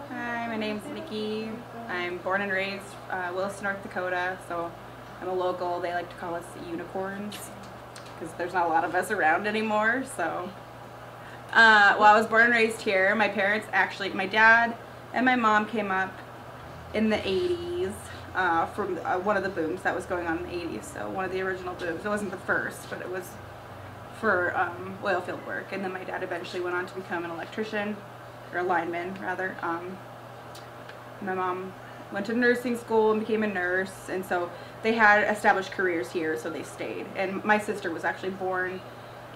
Hi, my name's Nikki. I'm born and raised Williston, North Dakota, so I'm a local. They like to call us unicorns because there's not a lot of us around anymore. So, well, I was born and raised here. My parents actually, my dad and my mom came up in the 80s from one of the booms that was going on in the 80s. So one of the original booms. It wasn't the first, but it was for oilfield work. And then my dad eventually went on to become an electrician, or a lineman rather. My mom went to nursing school and became a nurse, and so they had established careers here, so they stayed. And my sister was actually born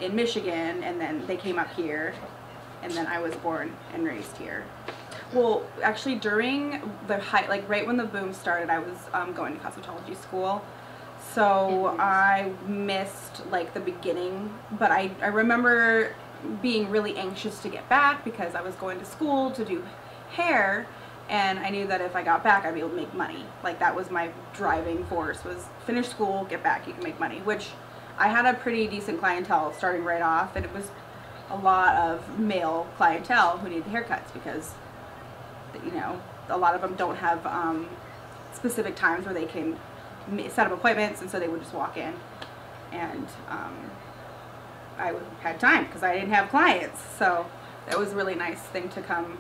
in Michigan, and then they came up here, and then I was born and raised here. Well, actually during the height, like right when the boom started, I was going to cosmetology school, so I missed like the beginning, but I remember being really anxious to get back because I was going to school to do hair, and I knew that if I got back I'd be able to make money. Like that was my driving force, was finish school, get back, you can make money, which I had a pretty decent clientele starting right off, and it was a lot of male clientele who needed haircuts because, you know, a lot of them don't have specific times where they can set up appointments, and so they would just walk in, and I had time because I didn't have clients, so that was a really nice thing to come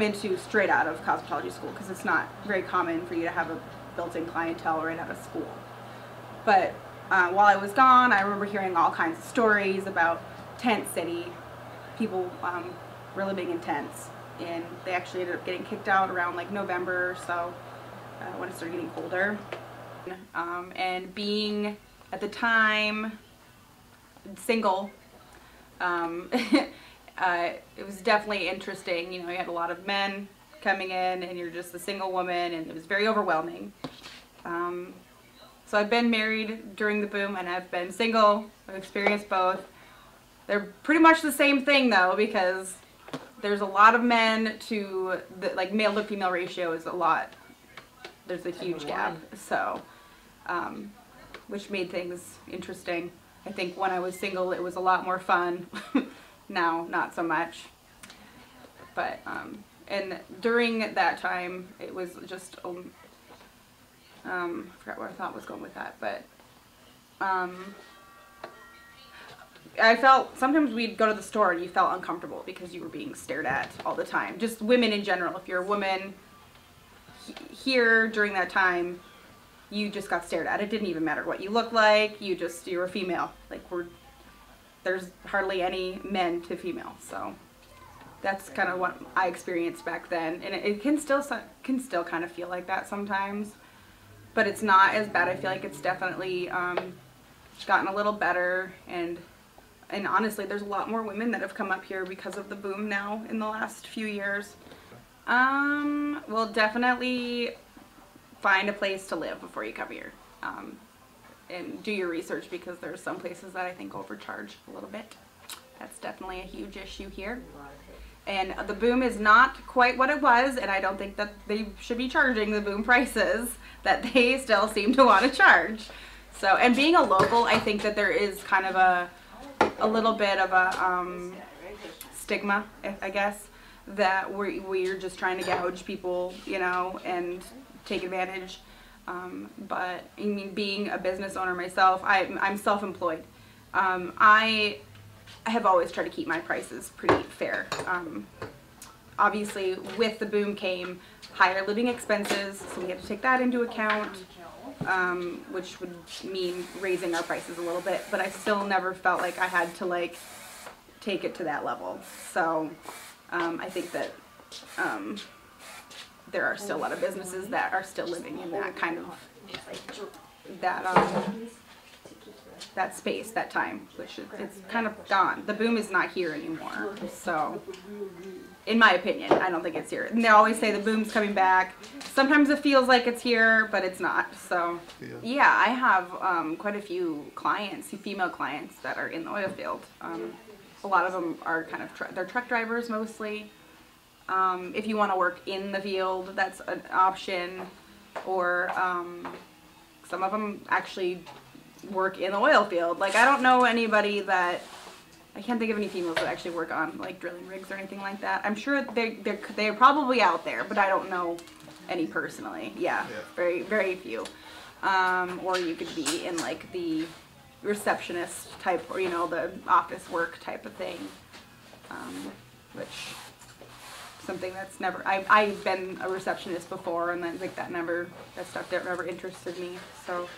into straight out of cosmetology school, because it's not very common for you to have a built-in clientele right out of school. But while I was gone, I remember hearing all kinds of stories about Tent City, people really big in tents, and they actually ended up getting kicked out around like November or so when it started getting colder. And being at the time single, it was definitely interesting. You know, you had a lot of men coming in, and you're just a single woman, and it was very overwhelming. So I've been married during the boom, and I've been single. I've experienced both. They're pretty much the same thing though, because there's a lot of men to the, like, male to female ratio is a lot. There's a huge gap. So, which made things interesting. I think when I was single, it was a lot more fun. Now, not so much. But, and during that time, it was just, I forgot where I thought was going with that, but, I felt, sometimes we'd go to the store and you felt uncomfortable because you were being stared at all the time. Just women in general. If you're a woman here during that time, you just got stared at. It didn't even matter what you looked like. You were a female. Like, there's hardly any men to female. So that's kind of what I experienced back then. And it can still kind of feel like that sometimes, but it's not as bad. I feel like it's definitely gotten a little better, and honestly, there's a lot more women that have come up here because of the boom now in the last few years. Well, definitely find a place to live before you come here, and do your research, because there's some places that I think overcharge a little bit. That's definitely a huge issue here. And the boom is not quite what it was, and I don't think that they should be charging the boom prices that they still seem to want to charge. So, and being a local, I think that there is kind of a little bit of a stigma, I guess, that we're just trying to gouge people, you know, and take advantage. But I mean, being a business owner myself, I'm self-employed. I have always tried to keep my prices pretty fair. Obviously, with the boom came higher living expenses, so we had to take that into account, which would mean raising our prices a little bit, but I still never felt like I had to, like, take it to that level. So I think that there are still a lot of businesses that are still living in that kind of, that space, that time, which it's kind of gone. The boom is not here anymore. So, in my opinion, I don't think it's here. And they always say the boom's coming back. Sometimes it feels like it's here, but it's not. So, yeah, I have quite a few clients, female clients, that are in the oil field. A lot of them are kind of, they're truck drivers mostly. If you want to work in the field, that's an option. Or some of them actually work in the oil field. Like, I don't know anybody that I can't think of any females that actually work on like drilling rigs or anything like that. I'm sure they're probably out there, but I don't know any personally. Yeah. Very, very few. Or you could be in like the receptionist type, or the office work type of thing, which something that's never. I've been a receptionist before, and then like that stuff never interested me. So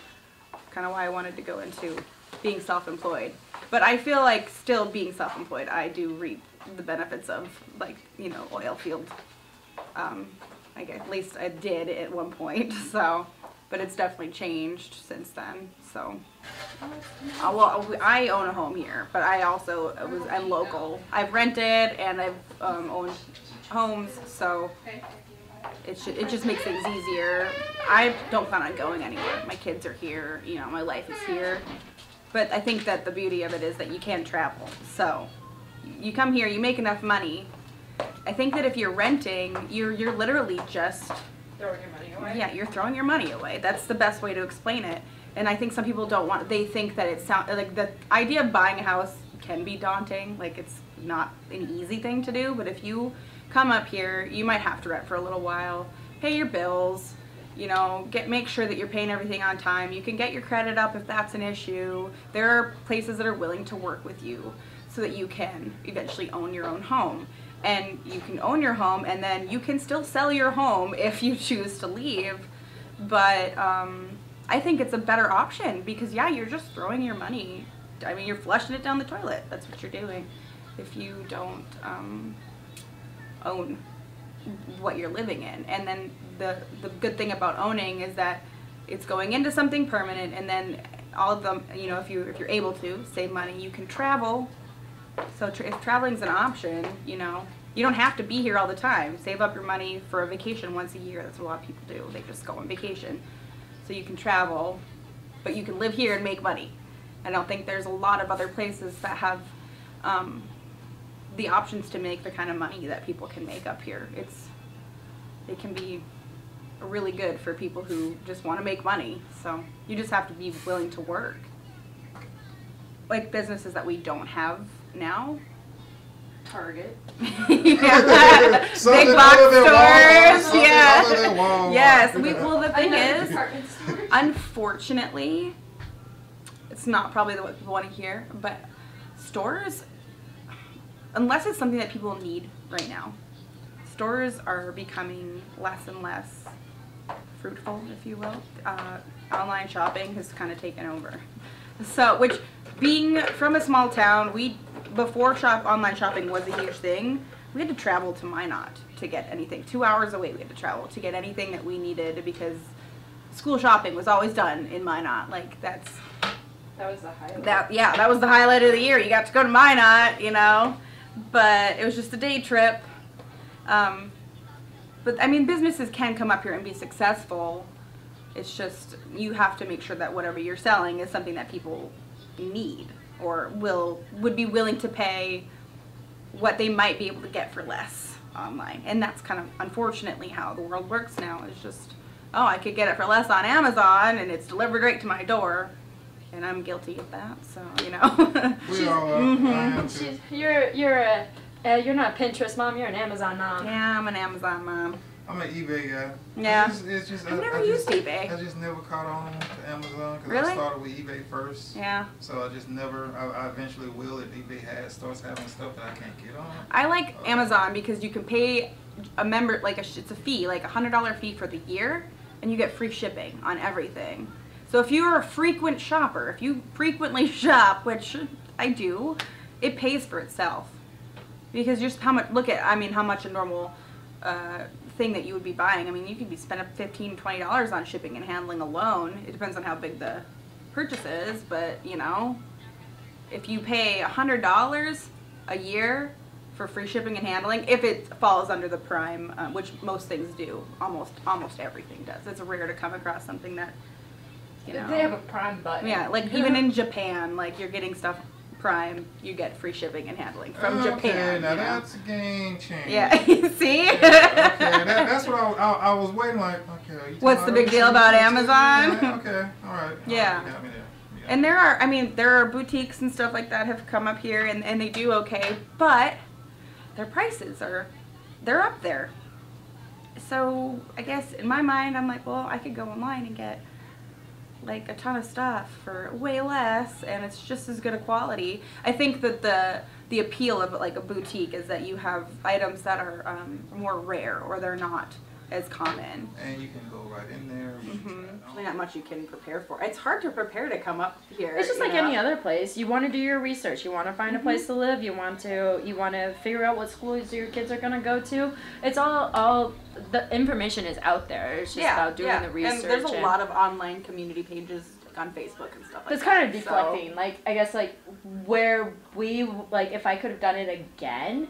kind of why I wanted to go into being self-employed. But I feel like still being self-employed, I do reap the benefits of like oil field. I guess at least I did at one point. So, but it's definitely changed since then. So, well, I own a home here, but I'm local. I've rented and I've owned homes, so it just makes things easier. I don't plan on going anywhere. My kids are here. My life is here. But I think that the beauty of it is that you can travel. So you come here, you make enough money. I think that if you're renting, you're literally just throwing your money away. Yeah, you're throwing your money away. That's the best way to explain it. And I think some people don't want. They think that it sounds like the idea of buying a house can be daunting. Like it's not an easy thing to do. But if you come up here, you might have to rent for a little while, pay your bills. Make sure that you're paying everything on time. You can get your credit up if that's an issue. There are places that are willing to work with you so that you can eventually own your own home. And you can own your home, and then you can still sell your home if you choose to leave. But I think it's a better option because, yeah, you're just throwing your money. I mean, you're flushing it down the toilet. That's what you're doing if you don't own what you're living in. And then the good thing about owning is that it's going into something permanent, and then all of them, if you're able to save money, you can travel. So if traveling's an option, you don't have to be here all the time. Save up your money for a vacation once a year. That's what a lot of people do. They just go on vacation. So you can travel, but you can live here and make money. I don't think there's a lot of other places that have the options to make the kind of money that people can make up here. It can be really good for people who just want to make money. So you just have to be willing to work. Like businesses that we don't have now. Target. Big box stores. Yeah. Yes. Well, the thing is, unfortunately, it's not probably what people want to hear, but stores, unless it's something that people need right now, stores are becoming less and less fruitful, if you will. Online shopping has kind of taken over. So, which, being from a small town, before online shopping was a huge thing, we had to travel to Minot to get anything. 2 hours away we had to travel to get anything that we needed because school shopping was always done in Minot. Like, that was the highlight. That was the highlight of the year. You got to go to Minot, but it was just a day trip. But I mean, businesses can come up here and be successful. It's just you have to make sure that whatever you're selling is something that people need or would be willing to pay what they might be able to get for less online. And that's kind of unfortunately how the world works now. It's just, I could get it for less on Amazon and it's delivered right to my door. And I'm guilty of that, so We all are. You're not a Pinterest mom, you're an Amazon mom. Yeah, I'm an Amazon mom. I'm an eBay guy. Yeah. It's just, I've never used eBay. I just never caught on to Amazon because Really? I started with eBay first. Yeah. So I just never, I eventually will if eBay starts having stuff that I can't get on. I like Amazon because you can pay it's a fee, like $100 fee for the year, and you get free shipping on everything. So if you're a frequent shopper, if you frequently shop, which I do, it pays for itself. Because just how much, how much a normal thing that you would be buying. I mean, you could be spending $15, $20 on shipping and handling alone. It depends on how big the purchase is, but if you pay $100 a year for free shipping and handling, if it falls under the Prime, which most things do, almost everything does. It's rare to come across something that, They have a Prime button. Yeah, like even in Japan, like you're getting stuff Prime, you get free shipping and handling from Japan. Now that's a game changer. Yeah, see? Yeah, okay, that's what I was waiting like, okay. What's the big deal about Amazon? Yeah, okay, all right. Yeah. You got me there. And there are boutiques and stuff like that have come up here, and they do okay, but their prices they're up there. So I guess in my mind, I'm like, well, I could go online and get like a ton of stuff for way less, and it's just as good a quality. I think that the appeal of like a boutique is that you have items that are more rare, or they're not as common. And you can go right in there. There's not much you can prepare for. It's hard to prepare to come up here. It's just like any other place. You want to do your research. You want to find a place to live. You want to figure out what schools your kids are gonna go to. It's all the information is out there. It's just about doing the research. And there's a lot of online community pages like on Facebook and stuff like that. It's kind of deflecting. Like, I guess, like, where if I could have done it again,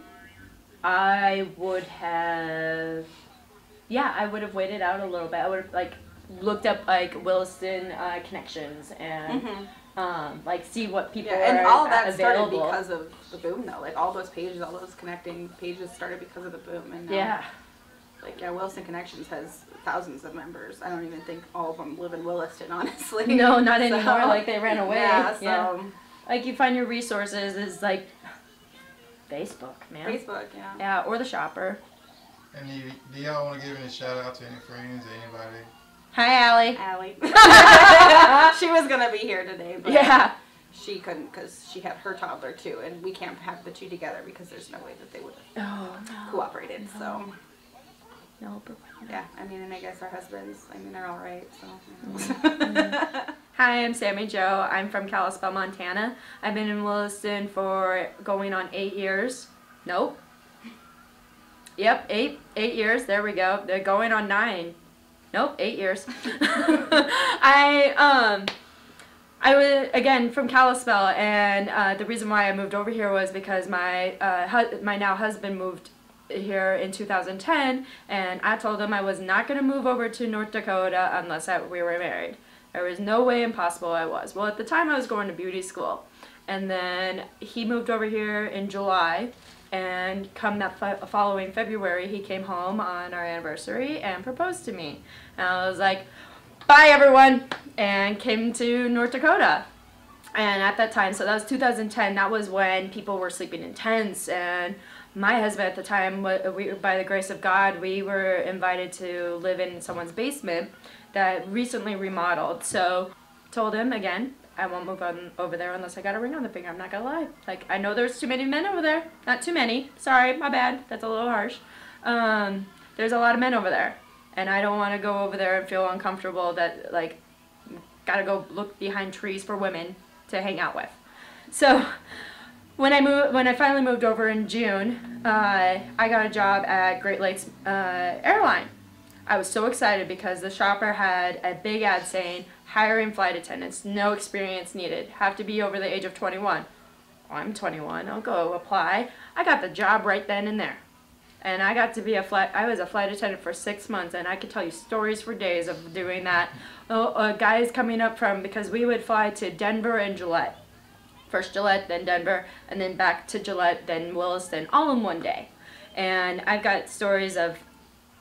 I would have waited out a little bit. I would have, like, looked up, like, Williston connections and, see what people are and all of that available. started because of the boom, though. Like, all those pages, all those connecting pages started because of the boom. And Williston Connections has thousands of members. I don't even think all of them live in Williston, honestly. No, not anymore. Like, they ran away. Yeah. Like, you find your resources is, like, Facebook, man. Facebook, yeah. Yeah, or the shopper. And do y'all want to give any shout out to any friends or anybody? Hi, Allie. She was going to be here today, but she couldn't because she had her toddler too, and we can't have the two together because there's no way that they would have cooperated, so. No. Yeah, and I guess our husbands, they're all right, so. Hi, I'm Sammy Joe. I'm from Kalispell, Montana. I've been in Williston for going on 8 years. Nope. Yep, 8 years. There we go. They're going on 9. Nope, 8 years. I was, again, from Kalispell, and the reason why I moved over here was because my now husband moved here in 2010, and I told him I was not going to move over to North Dakota unless we were married. There was no way impossible I was. Well, at the time I was going to beauty school, and then he moved over here in July, and come that following February, he came home on our anniversary and proposed to me. And I was like, bye everyone, and came to North Dakota. And at that time, so that was 2010, that was when people were sleeping in tents, and my husband at the time, by the grace of God, we were invited to live in someone's basement that recently remodeled. So told him again, I won't move on over there unless I got a ring on the finger. I'm not gonna lie. Like, I know there's too many men over there. Not too many. Sorry, my bad. That's a little harsh. There's a lot of men over there, and I don't want to go over there and feel uncomfortable that, like, gotta go look behind trees for women to hang out with. So when I finally moved over in June, I got a job at Great Lakes Airline. I was so excited because the shopper had a big ad saying, hiring flight attendants, no experience needed, have to be over the age of 21. I'm 21, I'll go apply. I got the job right then and there. And I got to be I was a flight attendant for 6 months, and I could tell you stories for days of doing that. Guys coming up because we would fly to Denver and Gillette. First Gillette, then Denver, and then back to Gillette, then Williston, all in one day. And I've got stories of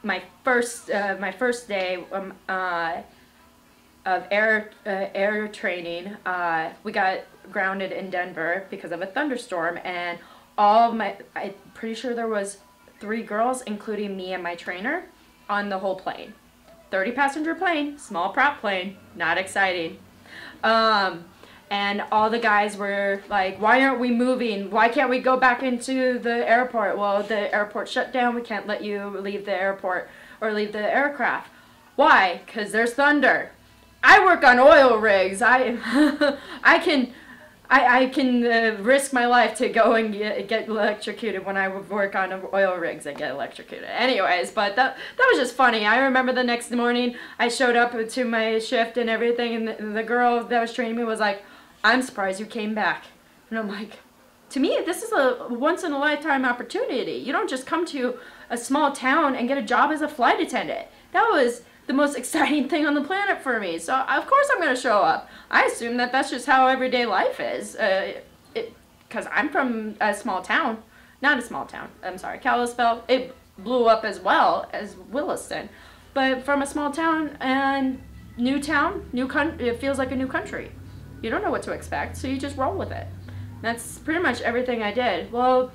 my first day of air training. We got grounded in Denver because of a thunderstorm, and I'm pretty sure there was 3 girls, including me and my trainer, on the whole plane. 30 passenger plane, small prop plane, not exciting. And all the guys were like, why aren't we moving? Why can't we go back into the airport? Well, the airport shut down. We can't let you leave the airport or leave the aircraft. Why? Because there's thunder. I work on oil rigs. I can risk my life to go and get electrocuted when I work on oil rigs and get electrocuted. Anyways, but that was just funny. I remember the next morning I showed up to my shift and everything, and the girl that was training me was like, I'm surprised you came back. And I'm like, to me, this is a once-in-a-lifetime opportunity. You don't just come to a small town and get a job as a flight attendant. That was the most exciting thing on the planet for me. So, of course I'm going to show up. I assume that that's just how everyday life is. Because I'm from a small town. Not a small town. I'm sorry, Kalispell. It blew up as well as Williston. But from a small town and new town, it feels like a new country. You don't know what to expect, so you just roll with it. That's pretty much everything I did. Well,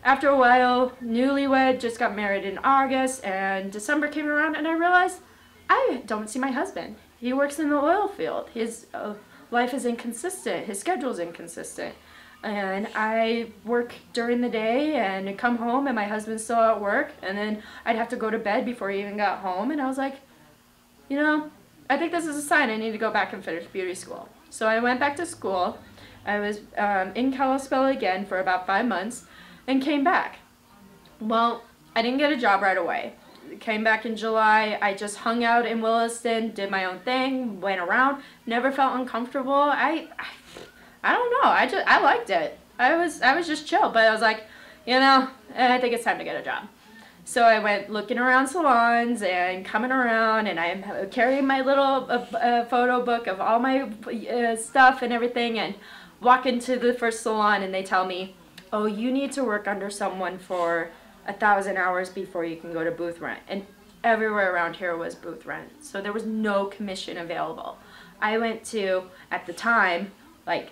after a while, newlywed, just got married in August, and December came around, and I realized I don't see my husband. He works in the oil field. His life is inconsistent. His schedule is inconsistent. And I work during the day and come home, and my husband's still at work, and then I'd have to go to bed before he even got home, and I was like, you know, I think this is a sign I need to go back and finish beauty school. So I went back to school. I was in Kalispell again for about 5 months and came back. Well, I didn't get a job right away. Came back in July. I just hung out in Williston, did my own thing, went around, never felt uncomfortable. I don't know. I liked it. I was just chill, but I was like, you know, I think it's time to get a job. So I went looking around salons and coming around, and I'm carrying my little photo book of all my stuff and everything, and walk into the first salon, and they tell me, oh, you need to work under someone for 1,000 hours before you can go to booth rent. And everywhere around here was booth rent, so there was no commission available. I went to, at the time, like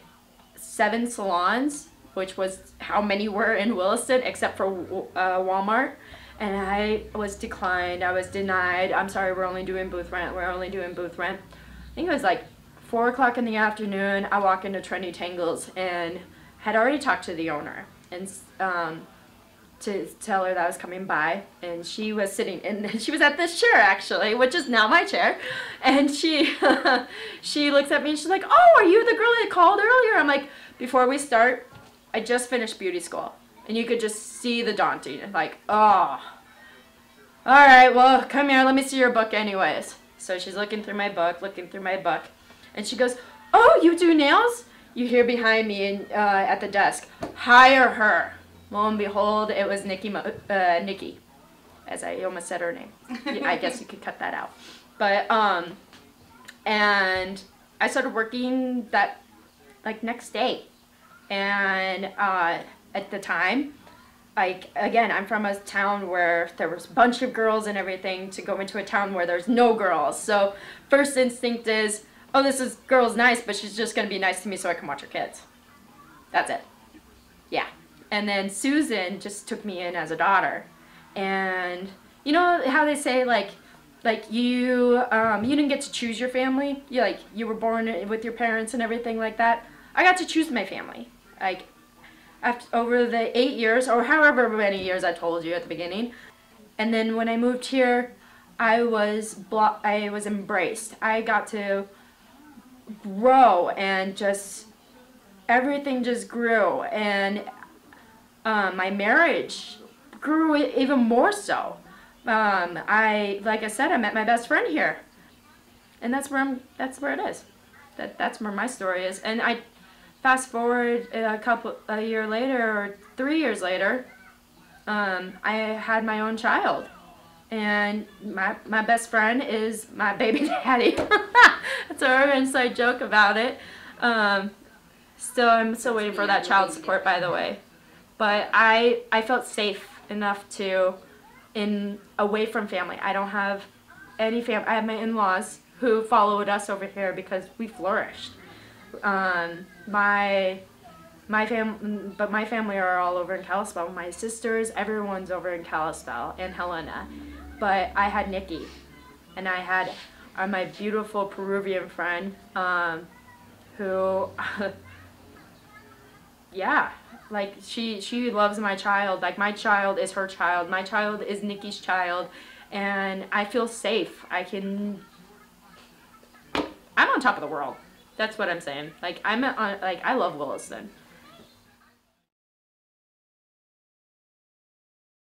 7 salons, which was how many were in Williston, except for Walmart. And I was declined, I was denied. I'm sorry, we're only doing booth rent, we're only doing booth rent. I think it was like 4 o'clock in the afternoon, I walk into Trendy Tangles and had already talked to the owner and to tell her that I was coming by. And she was sitting, and she was at this chair actually, which is now my chair. And she she looks at me and she's like, oh, are you the girl that called earlier? I'm like, before we start, I just finished beauty school. And you could just see the daunting, like, oh, all right, well, come here, let me see your book anyways. So she's looking through my book, and she goes, oh, you do nails? You hear behind me at the desk, hire her. Lo and behold, it was Nikki, as I almost said her name. I guess you could cut that out. But, and I started working that, like, next day. And, at the time, like, again, I'm from a town where there was a bunch of girls and everything, to go into a town where there's no girls. So first instinct is, oh, this girl's nice, but she's just going to be nice to me so I can watch her kids. That's it. Yeah. And then Susan just took me in as a daughter. And you know how they say, like you didn't get to choose your family? You were born with your parents and everything like that. I got to choose my family. Like, over the 8 years, or however many years I told you at the beginning. And then when I moved here, I was embraced. I got to grow, and just everything just grew. And my marriage grew even more so. Like I said, I met my best friend here, and that's where it is. That's where my story is. And I fast forward a year later, or 3 years later, I had my own child, and my best friend is my baby daddy. That's our inside joke about it. I'm still waiting for that child support, by the way. But I felt safe enough away from family. I don't have any family. I have my in-laws who followed us over here because we flourished. My family are all over in Kalispell. My sisters, everyone's over in Kalispell, and Helena. But I had Nikki, and I had my beautiful Peruvian friend, who, yeah, like she loves my child. Like, my child is her child. My child is Nikki's child, and I feel safe. I'm on top of the world. That's what I'm saying. Like, I love Williston.